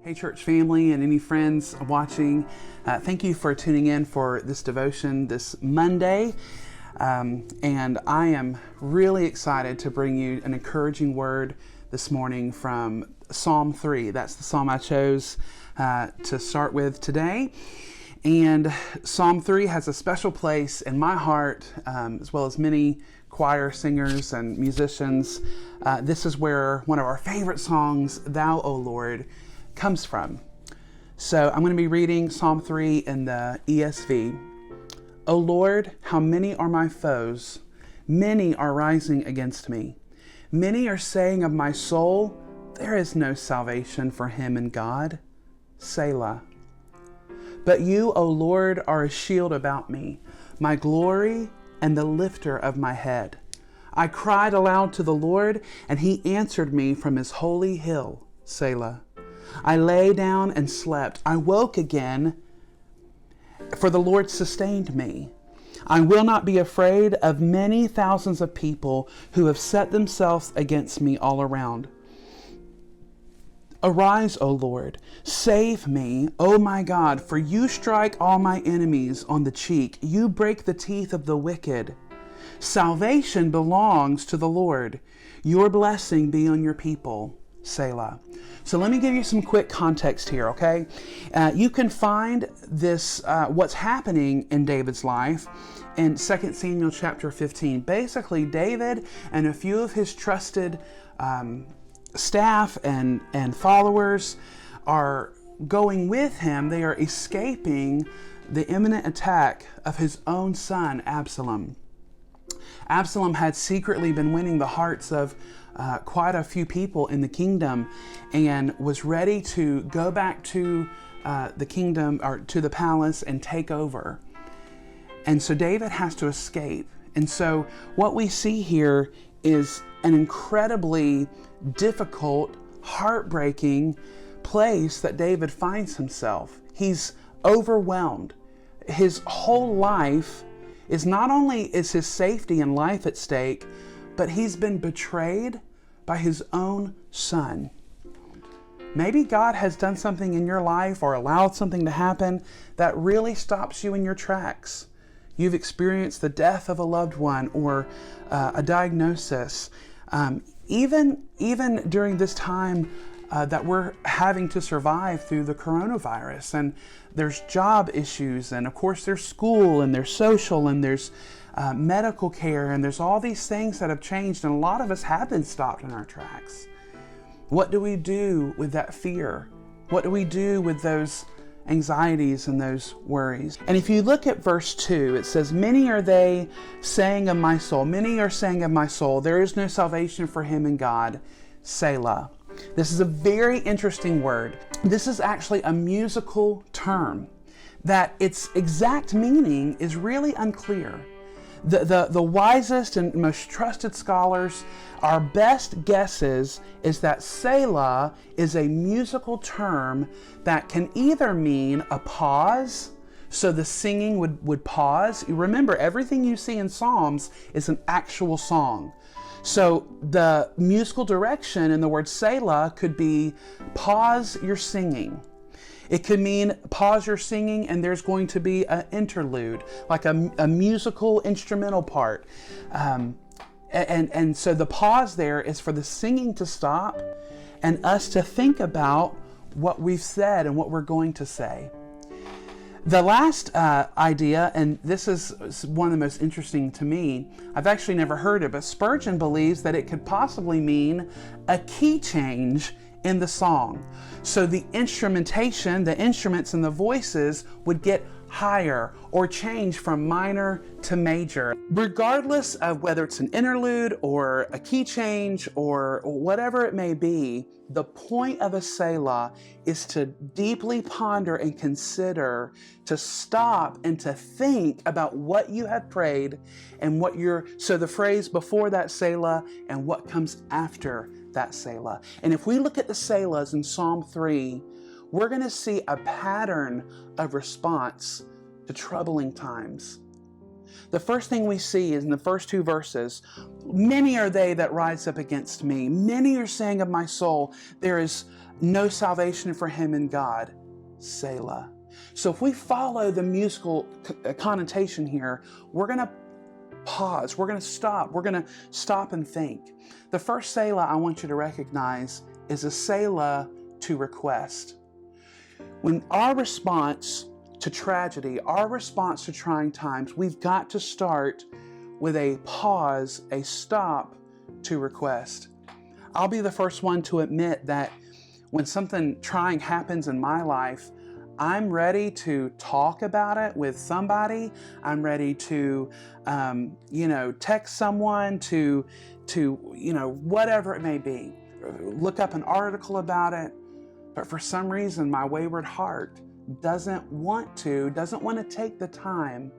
Hey church family and any friends watching, thank you for tuning in for this devotion this Monday. And I am really excited to bring you an encouraging word this morning from Psalm 3. That's the psalm I chose to start with today. And Psalm 3 has a special place in my heart, as well as many choir singers and musicians. This is where one of our favorite songs, Thou, O Lord, comes from. So I'm going to be reading Psalm 3 in the ESV. O Lord, how many are my foes? Many are rising against me. Many are saying of my soul, there is no salvation for him in God. Selah. But you, O Lord, are a shield about me, my glory and the lifter of my head. I cried aloud to the Lord, and he answered me from his holy hill. Selah. I lay down and slept. I woke again, for the Lord sustained me. I will not be afraid of many thousands of people who have set themselves against me all around. Arise, O Lord, save me, O my God, for you strike all my enemies on the cheek. You break the teeth of the wicked. Salvation belongs to the Lord. Your blessing be on your people. Selah. So let me give you some quick context here, okay? You can find this, what's happening in David's life in 2 Samuel chapter 15. Basically, David and a few of his trusted staff and followers are going with him. They are escaping the imminent attack of his own son, Absalom. Absalom had secretly been winning the hearts of quite a few people in the kingdom and was ready to go back to the kingdom or to the palace and take over. And so David has to escape. And so what we see here is an incredibly difficult, heartbreaking place that David finds himself. He's overwhelmed. His whole life is not only is his safety and life at stake, but he's been betrayed by his own son. Maybe God has done something in your life or allowed something to happen that really stops you in your tracks. You've experienced the death of a loved one or a diagnosis. Even during this time that we're having to survive through the coronavirus, and there's job issues, and of course there's school, and there's social, and there's medical care, and there's all these things that have changed, and a lot of us have been stopped in our tracks. What do we do with that fear? What do we do with those anxieties and those worries? And if you look at verse 2, it says, many are they saying of my soul, many are saying of my soul, there is no salvation for him in God. Selah. This is a very interesting word. This is actually a musical term that its exact meaning is really unclear. The wisest and most trusted scholars, our best guesses is that Selah is a musical term that can either mean a pause, so the singing would pause. You remember, everything you see in Psalms is an actual song. So the musical direction in the word Selah could be pause your singing. It could mean pause your singing and there's going to be an interlude, like a musical instrumental part. And so the pause there is for the singing to stop and us to think about what we've said and what we're going to say. The last idea, and this is one of the most interesting to me, I've actually never heard it, but Spurgeon believes that it could possibly mean a key change in the song. So the instrumentation, the instruments and the voices would get higher or change from minor to major. Regardless of whether it's an interlude or a key change or whatever it may be, the point of a Selah is to deeply ponder and consider, to stop and to think about what you have prayed and what so the phrase before that Selah and what comes after that Selah. And if we look at the Selahs in Psalm 3, we're going to see a pattern of response to troubling times. The first thing we see is in the first two verses, many are they that rise up against me. Many are saying of my soul, there is no salvation for him in God. Selah. So if we follow the musical connotation here, we're going to pause. We're going to stop. We're going to stop and think. The first Selah I want you to recognize is a Selah to request. When our response to tragedy, our response to trying times, we've got to start with a pause, a stop to request. I'll be the first one to admit that when something trying happens in my life, I'm ready to talk about it with somebody. I'm ready to, text someone, to whatever it may be. Look up an article about it. But for some reason, my wayward heart doesn't want to take the time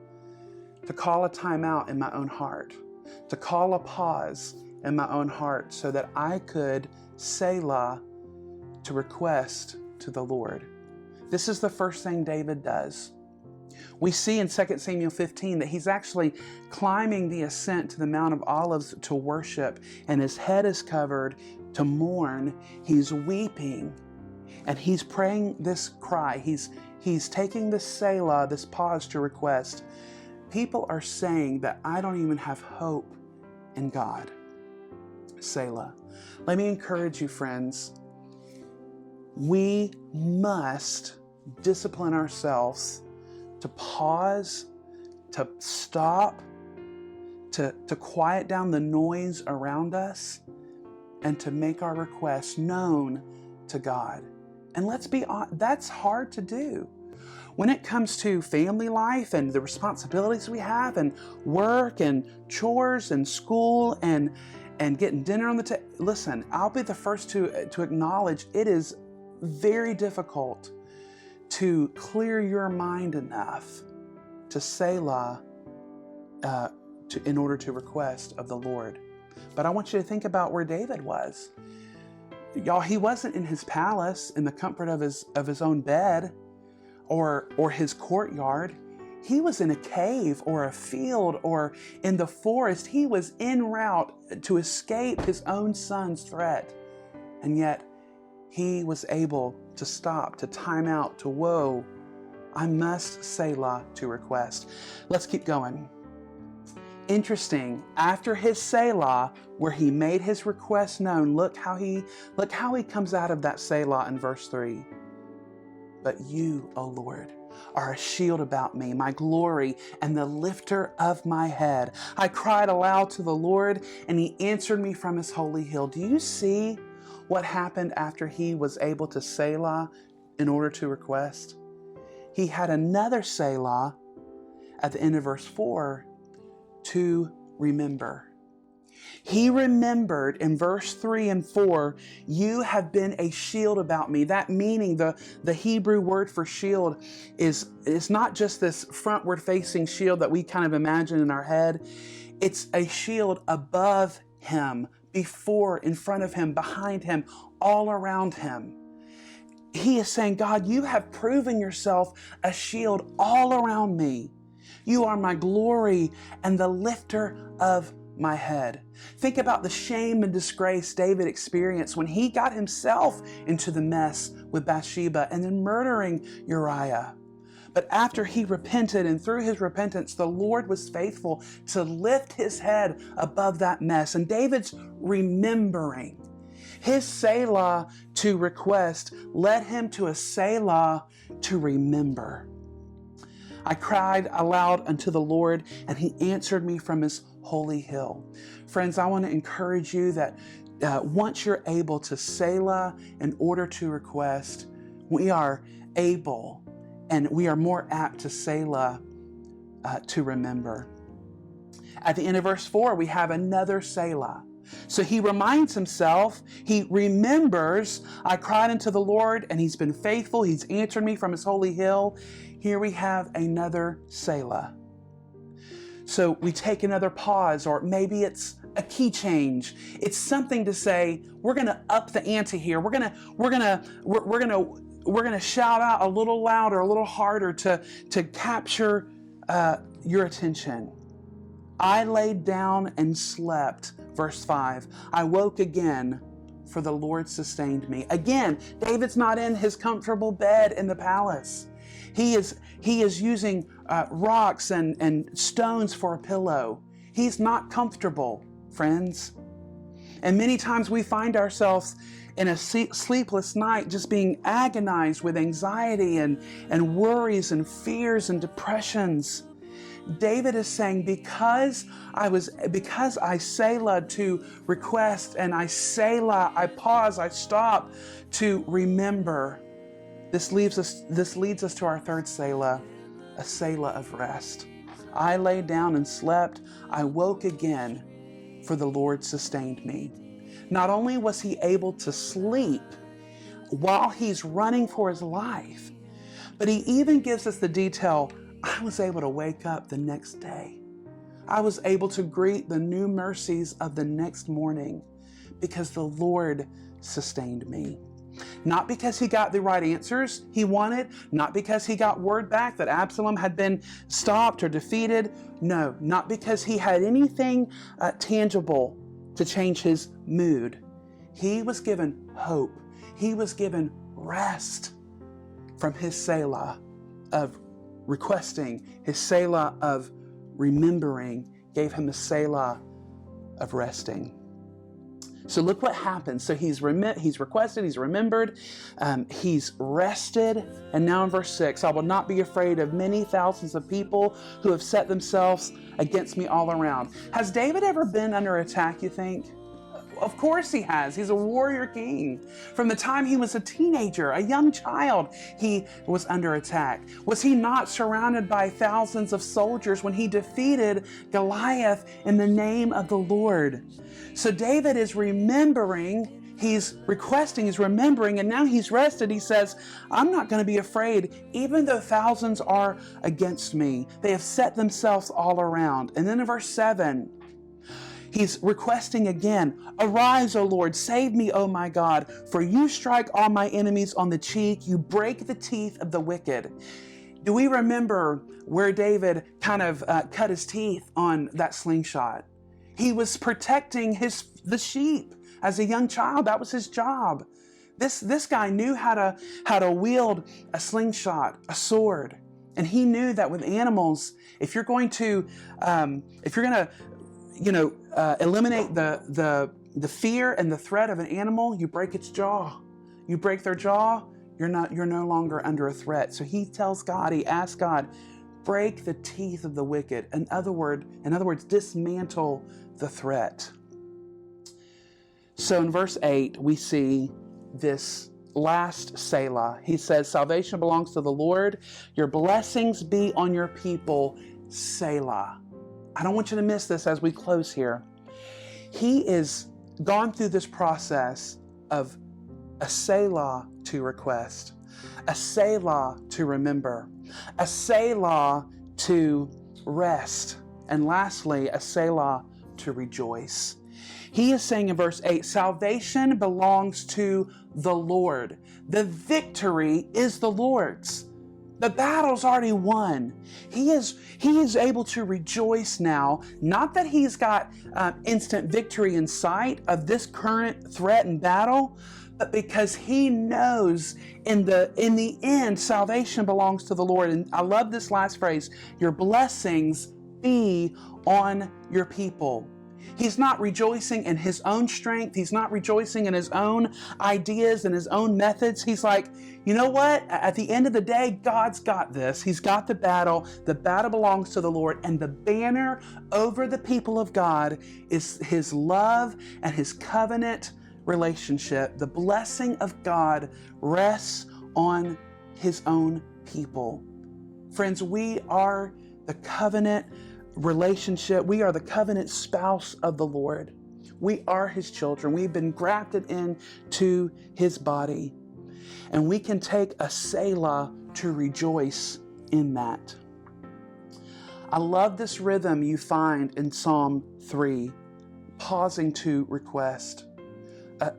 to call a timeout in my own heart, to call a pause in my own heart so that I could Selah to request to the Lord. This is the first thing David does. We see in 2 Samuel 15 that he's actually climbing the ascent to the Mount of Olives to worship, and his head is covered to mourn. He's weeping, and he's praying this cry. He's taking this Selah, this pause to request. People are saying that I don't even have hope in God. Selah. Let me encourage you, friends. We must discipline ourselves to pause, to stop, to quiet down the noise around us, and to make our requests known to God. And let's be honest, that's hard to do. When it comes to family life and the responsibilities we have and work and chores and school and getting dinner on the table, listen, I'll be the first to acknowledge it is very difficult to clear your mind enough to Selah in order to request of the Lord. But I want you to think about where David was. Y'all, he wasn't in his palace in the comfort of his own bed or his courtyard. He was in a cave or a field or in the forest. He was en route to escape his own son's threat. And yet he was able to stop, to time out, to whoa, I must Selah to request. Let's keep going. Interesting, after his Selah, where he made his request known, look how he comes out of that Selah in verse 3. But you, O Lord, are a shield about me, my glory, and the lifter of my head. I cried aloud to the Lord, and he answered me from his holy hill. Do you see what happened after he was able to Selah in order to request? He had another Selah at the end of verse 4 to remember. He remembered in verse 3 and 4, you have been a shield about me. That meaning, the Hebrew word for shield is not just this frontward facing shield that we kind of imagine in our head. It's a shield above him, before, in front of him, behind him, all around him. He is saying, God, you have proven yourself a shield all around me. You are my glory and the lifter of my head. Think about the shame and disgrace David experienced when he got himself into the mess with Bathsheba and then murdering Uriah. But after he repented, and through his repentance, the Lord was faithful to lift his head above that mess. And David's remembering. His Selah to request led him to a Selah to remember. I cried aloud unto the Lord, and he answered me from his holy hill. Friends, I want to encourage you that once you're able to Selah in order to request, we are able and we are more apt to Selah to remember. At the end of verse 4, we have another Selah. So he reminds himself, he remembers, I cried unto the Lord, and he's been faithful. He's answered me from his holy hill. Here we have another Selah. So we take another pause, or maybe it's a key change. It's something to say, we're going to up the ante here. We're going to shout out a little louder, a little harder to capture your attention. I laid down and slept. Verse 5. I woke again, for the Lord sustained me. Again, David's not in his comfortable bed in the palace. He is using rocks and stones for a pillow. He's not comfortable, friends. And many times we find ourselves in a sleepless night, just being agonized with anxiety and worries and fears and depressions. David is saying, because I Selah to request, and I Selah, I pause, I stop to remember. This leads us to our third Selah, a Selah of rest. I lay down and slept. I woke again, for the Lord sustained me. Not only was he able to sleep while he's running for his life, but he even gives us the detail, I was able to wake up the next day. I was able to greet the new mercies of the next morning because the Lord sustained me. Not because he got the right answers he wanted, not because he got word back that Absalom had been stopped or defeated. No, not because he had anything tangible to change his mood. He was given hope. He was given rest from his Selah of requesting, his Selah of remembering, gave him a Selah of resting. So look what happens. So he's requested, he's remembered, he's rested. And now in verse 6, I will not be afraid of many thousands of people who have set themselves against me all around. Has David ever been under attack, you think? Of course he has. He's a warrior king. From the time he was a teenager, a young child, he was under attack. Was he not surrounded by thousands of soldiers when he defeated Goliath in the name of the Lord? So David is remembering, he's requesting, he's remembering, and now he's rested. He says, I'm not going to be afraid, even though thousands are against me. They have set themselves all around. And then in verse 7, he's requesting again, arise, O Lord, save me, O my God, for you strike all my enemies on the cheek, you break the teeth of the wicked. Do we remember where David kind of cut his teeth on that slingshot? He was protecting the sheep as a young child. That was his job. This guy knew how to wield a slingshot, a sword, and he knew that with animals, if you're going to eliminate the fear and the threat of an animal, you break its jaw. You break their jaw, you're no longer under a threat. So he asks God, break the teeth of the wicked. In other words, dismantle the threat. So in verse 8, we see this last Selah. He says, salvation belongs to the Lord. Your blessings be on your people, Selah. I don't want you to miss this as we close here. He is gone through this process of a Selah to request, a Selah to remember, a Selah to rest, and lastly, a Selah to rejoice. He is saying in verse 8, salvation belongs to the Lord. The victory is the Lord's. The battle's already won. He is able to rejoice now, not that he's got instant victory in sight of this current threat and battle, but because he knows in the end, salvation belongs to the Lord. And I love this last phrase, your blessings be on your people. He's not rejoicing in his own strength. He's not rejoicing in his own ideas and his own methods. He's like, you know what? At the end of the day, God's got this. He's got the battle. The battle belongs to the Lord. And the banner over the people of God is his love and his covenant relationship. The blessing of God rests on his own people. Friends, we are the covenant relationship. We are the covenant spouse of the Lord. We are his children. We've been grafted into his body. And we can take a Selah to rejoice in that. I love this rhythm you find in Psalm 3, pausing to request,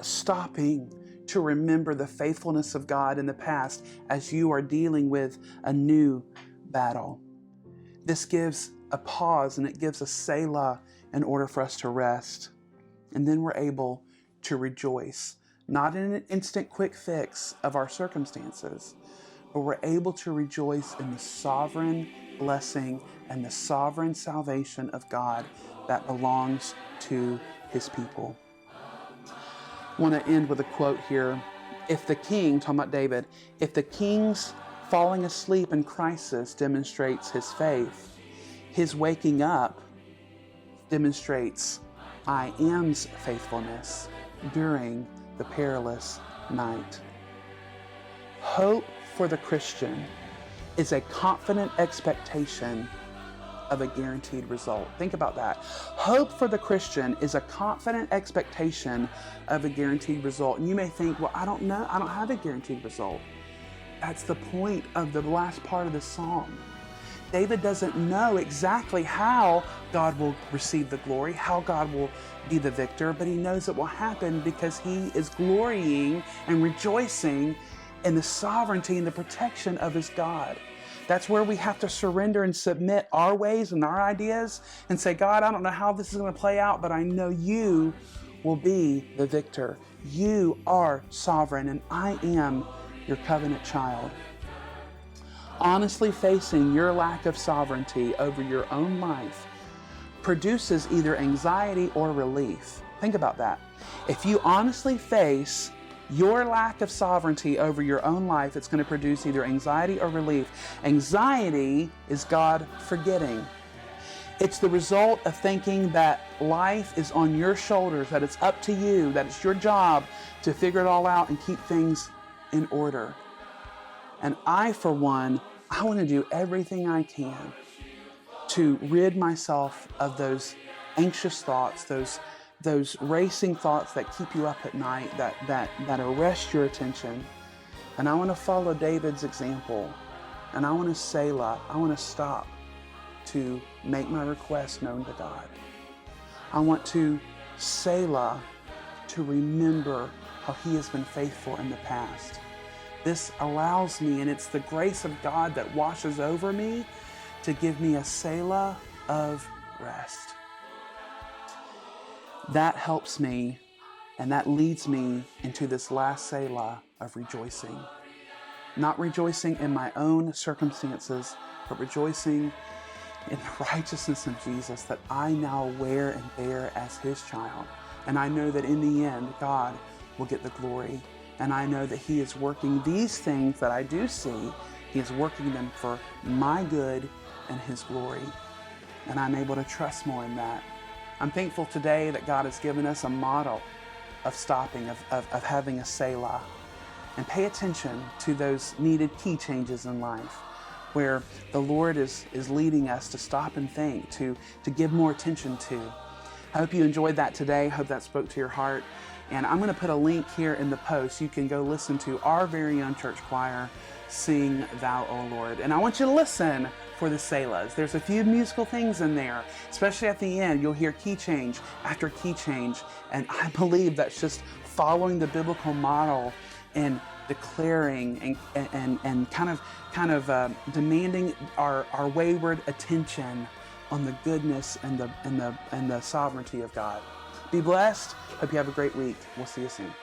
stopping to remember the faithfulness of God in the past as you are dealing with a new battle. This gives a pause and it gives a Selah in order for us to rest. And then we're able to rejoice, not in an instant quick fix of our circumstances, but we're able to rejoice in the sovereign blessing and the sovereign salvation of God that belongs to his people. I want to end with a quote here. If the king, talking about David, if the king's falling asleep in crisis demonstrates his faith, his waking up demonstrates I am's faithfulness during the perilous night. Hope for the Christian is a confident expectation of a guaranteed result. Think about that. Hope for the Christian is a confident expectation of a guaranteed result. And you may think, well, I don't know. I don't have a guaranteed result. That's the point of the last part of the psalm. David doesn't know exactly how God will receive the glory, how God will be the victor, but he knows it will happen because he is glorying and rejoicing in the sovereignty and the protection of his God. That's where we have to surrender and submit our ways and our ideas and say, God, I don't know how this is going to play out, but I know you will be the victor. You are sovereign, and I am your covenant child. Honestly facing your lack of sovereignty over your own life produces either anxiety or relief. Think about that. If you honestly face your lack of sovereignty over your own life, it's going to produce either anxiety or relief. Anxiety is God forgetting. It's the result of thinking that life is on your shoulders, that it's up to you, that it's your job to figure it all out and keep things in order. And I, for one, I want to do everything I can to rid myself of those anxious thoughts, those racing thoughts that keep you up at night, that arrest your attention. And I want to follow David's example. And I want to Selah. I want to stop to make my request known to God. I want to Selah to remember how he has been faithful in the past. This allows me, and it's the grace of God that washes over me to give me a Selah of rest. That helps me, and that leads me into this last Selah of rejoicing. Not rejoicing in my own circumstances, but rejoicing in the righteousness of Jesus that I now wear and bear as his child. And I know that in the end, God will get the glory. And I know that he is working these things that I do see, he is working them for my good and his glory. And I'm able to trust more in that. I'm thankful today that God has given us a model of stopping, of having a Selah. And pay attention to those needed key changes in life where the Lord is leading us to stop and think, to give more attention to. I hope you enjoyed that today. I hope that spoke to your heart. And I'm going to put a link here in the post. You can go listen to our very own church choir sing Thou, O Lord. And I want you to listen for the Selahs. There's a few musical things in there, especially at the end. You'll hear key change after key change. And I believe that's just following the biblical model and declaring and kind of demanding our wayward attention on the goodness and the sovereignty of God. Be blessed. Hope you have a great week. We'll see you soon.